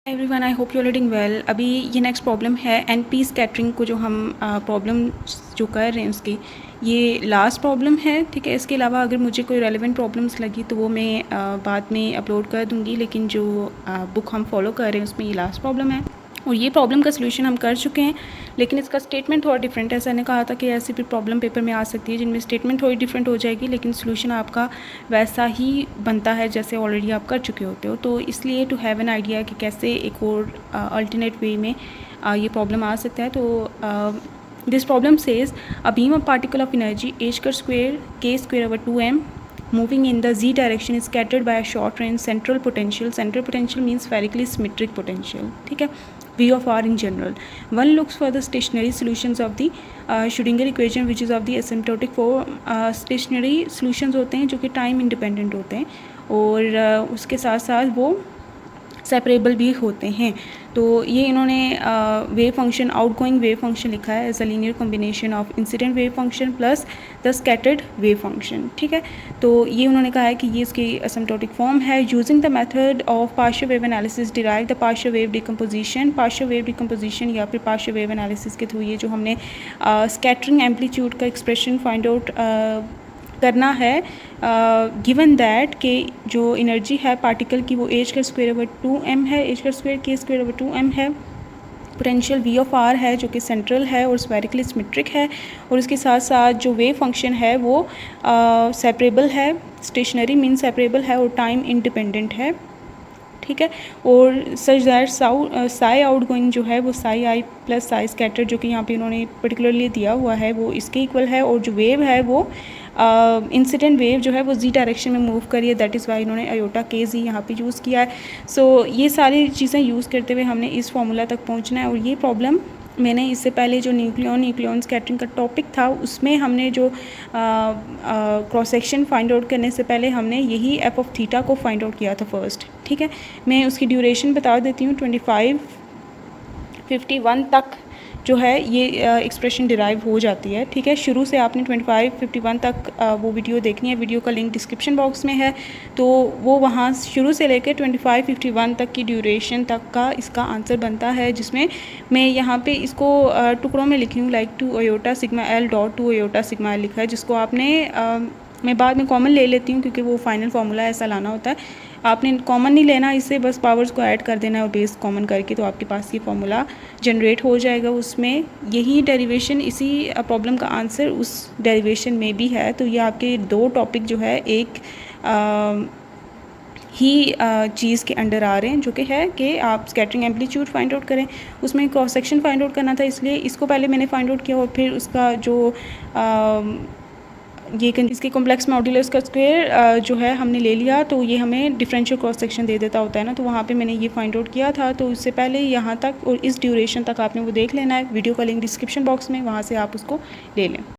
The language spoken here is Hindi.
Everyone, I hope you are doing well. अभी ये नेक्स्ट प्रॉब्लम है एनपी स्कैटरिंग को जो हम प्रॉब्लम जो कर रहे हैं उसकी ये लास्ट प्रॉब्लम है। ठीक है, इसके अलावा अगर मुझे कोई रेलेवेंट प्रॉब्लम्स लगी तो वो मैं बाद में अपलोड कर दूँगी, लेकिन जो बुक हम फॉलो कर रहे हैं उसमें ये लास्ट प्रॉब्लम है और ये प्रॉब्लम का सलूशन हम कर चुके हैं, लेकिन इसका स्टेटमेंट थोड़ा डिफरेंट है। मैंने कहा था कि ऐसी भी प्रॉब्लम पेपर में आ सकती है जिनमें स्टेटमेंट थोड़ी डिफरेंट हो जाएगी, लेकिन सलूशन आपका वैसा ही बनता है जैसे ऑलरेडी आप कर चुके होते हो। तो इसलिए टू हैव एन आइडिया कि कैसे एक और अल्टरनेट वे में ये प्रॉब्लम आ सकता है। तो this problem says a beam of particle of energy h का square k square over 2m moving in the z direction is scattered by a short range central potential. Central potential means spherically symmetric potential. ठीक है, V of r in general. One looks for the stationary solutions of the Schrödinger equation which is of the asymptotic form. Stationary solutions होते हैं जो कि टाइम इंडिपेंडेंट होते हैं और उसके साथ साथ वो सेपरेबल भी होते हैं। तो ये इन्होंने wave function outgoing wave function लिखा है as a linear combination of incident wave function plus the scattered wave function. ठीक है, तो ये उन्होंने कहा है कि ये इसकी एसिम्प्टोटिक फॉर्म है। Using the method of partial wave analysis derive the partial wave decomposition. Partial wave decomposition या फिर पार्शियल वेव एनालिसिस के थ्रू ये जो हमने स्कैटरिंग एम्पलीट्यूड का एक्सप्रेशन फाइंड आउट करना है गिवन दैट कि जो एनर्जी है पार्टिकल की वो h का स्क्वायर ओवर 2m है, h का square k square over 2m है। पोटेंशियल v ऑफ r है जो कि सेंट्रल है और स्फेरिकली सिमेट्रिक है, और उसके साथ साथ जो वेव फंक्शन है वो सेपरेबल है, स्टेशनरी मीन सेपरेबल है और टाइम इंडिपेंडेंट है। ठीक है, और such that Sai out going जो है वो साई आई प्लस साई स्कैटर जो कि यहाँ पे उन्होंने पर्टिकुलरली दिया हुआ है वो इसके इक्वल है, और जो वेव है वो इंसिडेंट वेव जो है वो जी डायरेक्शन में मूव करी है, दैट इज़ वाई इन्होंने आयोटा के जी यहाँ पे यूज़ किया है। सो ये सारी चीज़ें यूज़ करते हुए हमने इस फॉर्मूला तक पहुँचना है। और ये प्रॉब्लम मैंने इससे पहले जो न्यूक्लियन स्कैटरिंग का टॉपिक था उसमें हमने जो क्रॉस सेक्शन फाइंड आउट करने से पहले हमने यही एफ ऑफ थीटा को फाइंड आउट किया था फर्स्ट। ठीक है, मैं उसकी ड्यूरेशन बता देती हूँ। 2551 तक जो है ये एक्सप्रेशन डिराइव हो जाती है। ठीक है, शुरू से आपने 2551 तक वो वीडियो देखनी है, वीडियो का लिंक डिस्क्रिप्शन बॉक्स में है, तो वो वहाँ शुरू से लेकर 2551 तक की ड्यूरेशन तक का इसका आंसर बनता है, जिसमें मैं यहाँ पे इसको टुकड़ों में लिखी हूँ, like 2 iota sigma L dot 2 iota sigma L लिखा है, जिसको आपने मैं बाद में कॉमन ले लेती हूँ क्योंकि वो फाइनल फार्मूला ऐसा लाना होता है। आपने कॉमन नहीं लेना, इससे बस पावर्स को ऐड कर देना है और बेस कॉमन करके तो आपके पास ये फार्मूला जनरेट हो जाएगा। उसमें यही डेरिवेशन, इसी प्रॉब्लम का आंसर उस डेरिवेशन में भी है। तो ये आपके दो टॉपिक जो है एक ही चीज़ के अंडर आ रहे हैं, जो कि है कि आप स्कैटरिंग एम्पलीट्यूड फाइंड आउट करें। उसमें क्रॉस सेक्शन फाइंड आउट करना था, इसलिए इसको पहले मैंने फाइंड आउट किया और फिर उसका जो ये इसके कॉम्प्लेक्स मॉड्यूलस का स्क्वायर जो है हमने ले लिया, तो ये हमें डिफरेंशियल क्रॉस सेक्शन दे देता होता है ना, तो वहाँ पे मैंने ये फाइंड आउट किया था। तो इससे पहले यहाँ तक और इस ड्यूरेशन तक आपने वो देख लेना है, वीडियो का लिंक डिस्क्रिप्शन बॉक्स में, वहाँ से आप उसको ले लें।